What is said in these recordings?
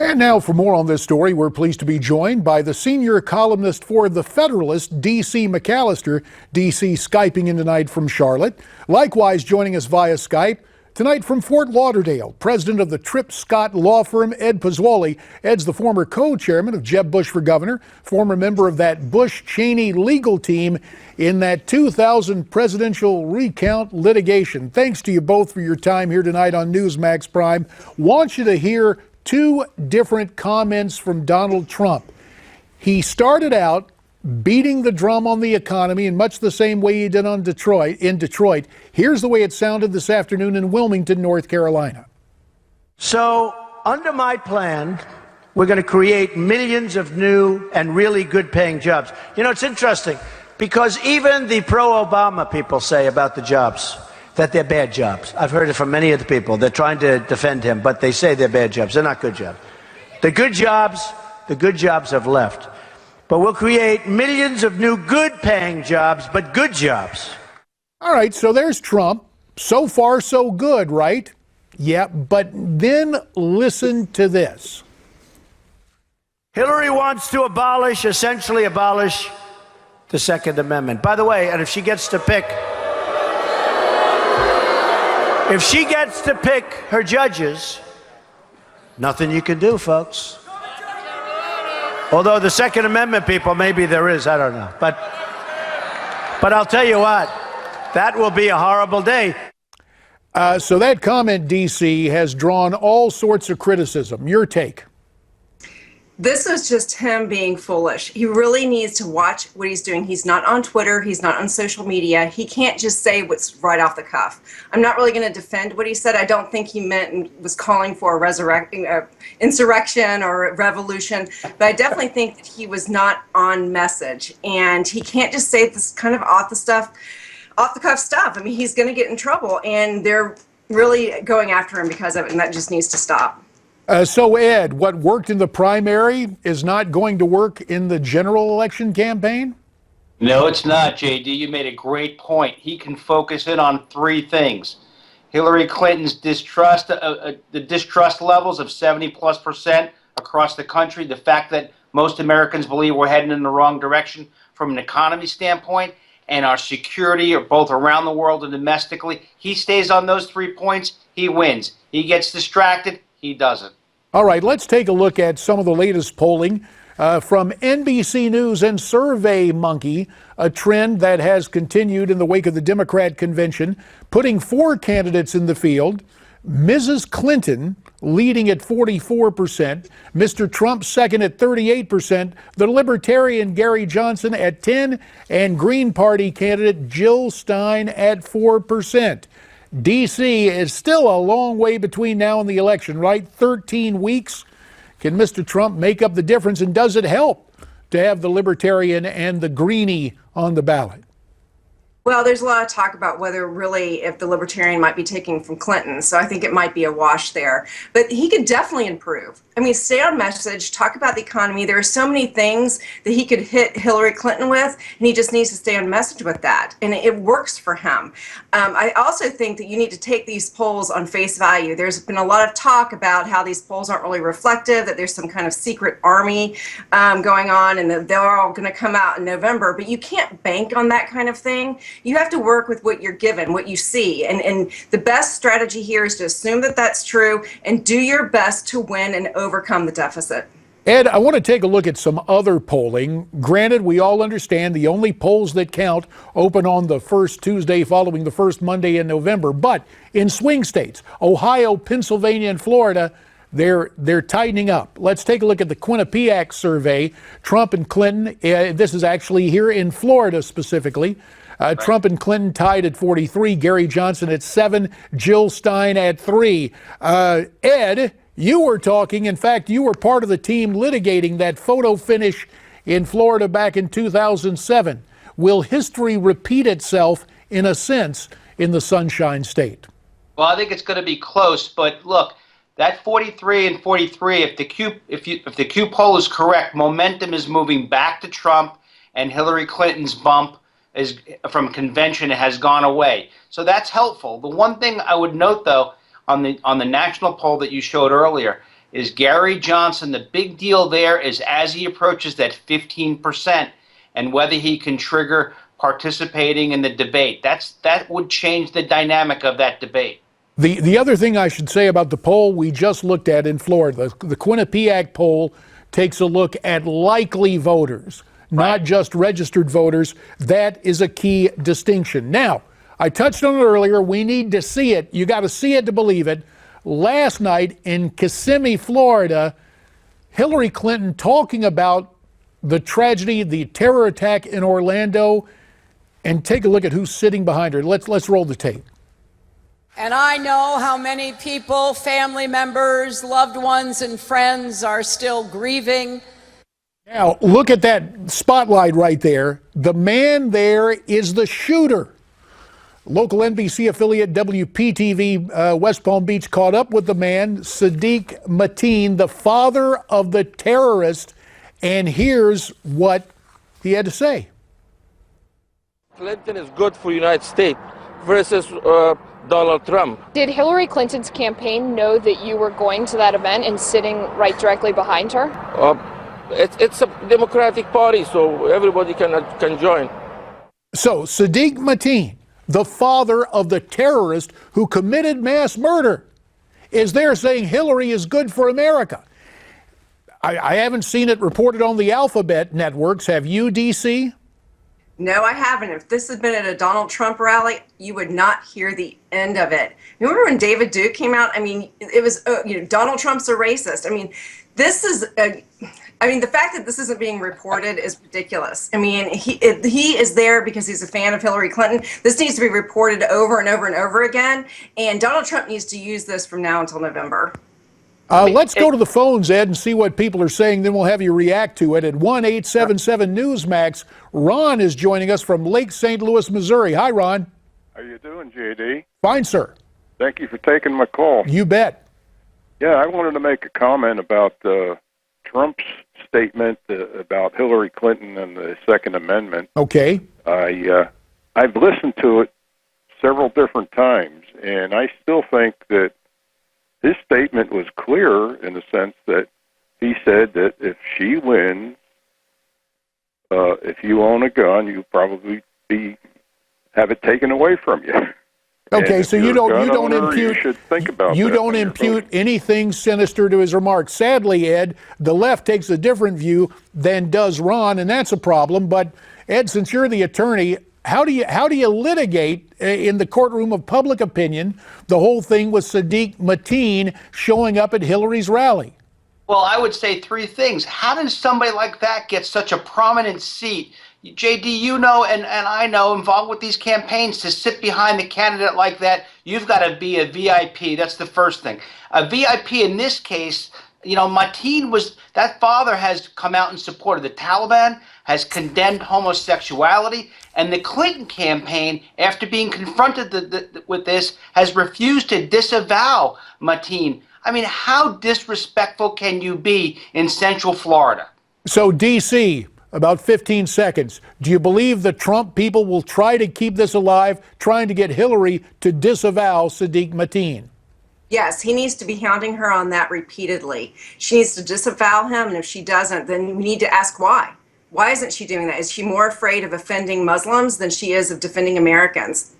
And now for more on this story, we're pleased to be joined by the senior columnist for The Federalist, D.C. McAllister. D.C. Skyping in tonight from Charlotte. Likewise joining us via Skype tonight from Fort Lauderdale, president of the Tripp Scott law firm, Ed Pozzuoli. Ed's the former co-chairman of Jeb Bush for governor, former member of that Bush-Cheney legal team in that 2000 presidential recount litigation. Thanks to you both for your time here tonight on Newsmax Prime. Want you to hear two different comments from Donald Trump. He started out beating the drum on the economy in much the same way he did in Detroit. Here's the way it sounded this afternoon in Wilmington, North Carolina. So, under my plan, we're going to create millions of new and really good paying jobs. You know, it's interesting because even the pro-Obama people say about the jobs that they're bad jobs. I've heard it from many of the people. They're trying to defend him, but they say they're bad jobs. They're not good jobs. The good jobs have left. But we'll create millions of new good-paying jobs, but good jobs. All right, so there's Trump. So far, so good, right? Yeah, but then listen to this. Hillary wants to essentially abolish the Second Amendment. By the way, and if she gets to pick her judges, nothing you can do, folks. Although the Second Amendment people, maybe there is, I don't know. But I'll tell you what, that will be a horrible day. So that comment, D.C., has drawn all sorts of criticism. Your take? This is just him being foolish. He really needs to watch what he's doing. He's not on Twitter. He's not on social media. He can't just say what's right off the cuff. I'm not really going to defend what he said. I don't think he meant and was calling for a insurrection or a revolution. But I definitely think that he was not on message. And he can't just say this kind of off the cuff stuff. I mean, he's going to get in trouble. And they're really going after him because of it. And that just needs to stop. So, Ed, what worked in the primary is not going to work in the general election campaign? No, it's not, JD. You made a great point. He can focus in on three things. Hillary Clinton's distrust, the distrust levels of 70+% across the country, the fact that most Americans believe we're heading in the wrong direction from an economy standpoint, and our security, both around the world and domestically. He stays on those 3 points, he wins. He gets distracted, he doesn't. All right, let's take a look at some of the latest polling from NBC News and SurveyMonkey, a trend that has continued in the wake of the Democrat convention, putting four candidates in the field. Mrs. Clinton leading at 44%, Mr. Trump second at 38%, the Libertarian Gary Johnson at 10%, and Green Party candidate Jill Stein at 4%. D.C. is still a long way between now and the election, right? 13 weeks. Can Mr. Trump make up the difference, and does it help to have the Libertarian and the Greenie on the ballot? Well, there's a lot of talk about whether really if the Libertarian might be taking from Clinton, so I think it might be a wash there. But he could definitely improve. I mean, stay on message, talk about the economy. There are so many things that he could hit Hillary Clinton with, and he just needs to stay on message with that. And it works for him. I also think that you need to take these polls on face value. There's been a lot of talk about how these polls aren't really reflective, that there's some kind of secret army going on, and that they're all going to come out in November. But you can't bank on that kind of thing. You have to work with what you're given, what you see. And the best strategy here is to assume that that's true and do your best to win and overcome the deficit. Ed, I want to take a look at some other polling. Granted, we all understand the only polls that count open on the first Tuesday following the first Monday in November. But in swing states, Ohio, Pennsylvania, and Florida, they're tightening up. Let's take a look at the Quinnipiac survey. Trump and Clinton, this is actually here in Florida specifically. Trump and Clinton tied at 43, Gary Johnson at 7, Jill Stein at 3. Ed, you were talking, in fact, you were part of the team litigating that photo finish in Florida back in 2007. Will history repeat itself, in a sense, in the Sunshine State? Well, I think it's going to be close, but look, that 43 and 43, if the Q poll is correct, momentum is moving back to Trump, and Hillary Clinton's bump from convention has gone away. So that's helpful. The one thing I would note, though, on the national poll that you showed earlier, is Gary Johnson. The big deal there is as he approaches that 15% and whether he can trigger participating in the debate. That would change the dynamic of that debate. The other thing I should say about the poll we just looked at in Florida, the Quinnipiac poll takes a look at likely voters, not just registered voters. That is a key distinction. Now, I touched on it earlier. We need to see it. You got to see it to believe it. Last night in Kissimmee, Florida, Hillary Clinton talking about the tragedy, the terror attack in Orlando, and take a look at who's sitting behind her. Let's roll the tape. And I know how many people, family members, loved ones, and friends are still grieving. Now, look at that spotlight right there. The man there is the shooter. Local NBC affiliate WPTV West Palm Beach caught up with the man, Sadiq Mateen, the father of the terrorist, and here's what he had to say. Clinton is good for the United States versus Donald Trump. Did Hillary Clinton's campaign know that you were going to that event and sitting right directly behind her? It's a Democratic Party, so everybody can join. So Sadiq Mateen, the father of the terrorist who committed mass murder, is there saying Hillary is good for America. I haven't seen it reported on the alphabet networks. Have you, DC? No, I haven't. If this had been at a Donald Trump rally, you would not hear the end of it. Remember when David Duke came out? I mean, it was, Donald Trump's a racist. I mean, the fact that this isn't being reported is ridiculous. I mean, he is there because he's a fan of Hillary Clinton. This needs to be reported over and over and over again. And Donald Trump needs to use this from now until November. Let's go to the phones, Ed, and see what people are saying. Then we'll have you react to it at 1-877-Newsmax. Ron is joining us from Lake St. Louis, Missouri. Hi, Ron. How you doing, JD? Fine, sir. Thank you for taking my call. You bet. Yeah, I wanted to make a comment about Trump's statement about Hillary Clinton and the Second Amendment. Okay. I've listened to it several different times, and I still think that his statement was clear in the sense that he said that if she wins, if you own a gun, you probably have it taken away from you. Okay, so you don't impute. You should think about you that don't impute anything sinister to his remarks. Sadly, Ed, the left takes a different view than does Ron, and that's a problem. But Ed, since you're the attorney, how do you litigate in the courtroom of public opinion the whole thing with Sadiq Mateen showing up at Hillary's rally? Well, I would say three things. How does somebody like that get such a prominent seat? JD, you know, and I know, involved with these campaigns, to sit behind a candidate like that, you've got to be a VIP. That's the first thing. A VIP in this case, Mateen that father has come out in support of the Taliban, has condemned homosexuality, and the Clinton campaign, after being confronted with this, has refused to disavow Mateen. I mean, how disrespectful can you be in Central Florida? So, D.C., about 15 seconds. Do you believe the Trump people will try to keep this alive, trying to get Hillary to disavow Sadiq Mateen? Yes, he needs to be hounding her on that repeatedly. She needs to disavow him, and if she doesn't, then we need to ask why. Why isn't she doing that? Is she more afraid of offending Muslims than she is of defending Americans?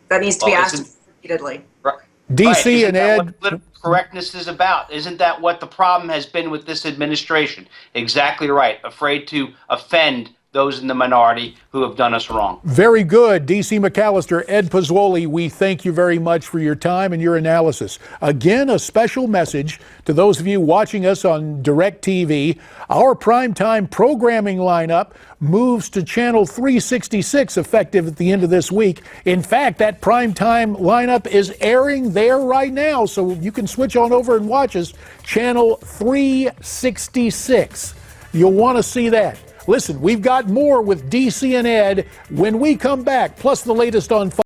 That needs to be asked repeatedly. Right. DC and Ed. What political correctness is about. Isn't that what the problem has been with this administration? Exactly right. Afraid to offend those in the minority who have done us wrong. Very good. DC McAllister, Ed Pozzuoli, we thank you very much for your time and your analysis. Again, a special message to those of you watching us on DirecTV. Our primetime programming lineup moves to channel 366 effective at the end of this week. In fact, that primetime lineup is airing there right now, so you can switch on over and watch us. Channel 366. You'll want to see that. Listen, we've got more with DC and Ed when we come back, plus the latest on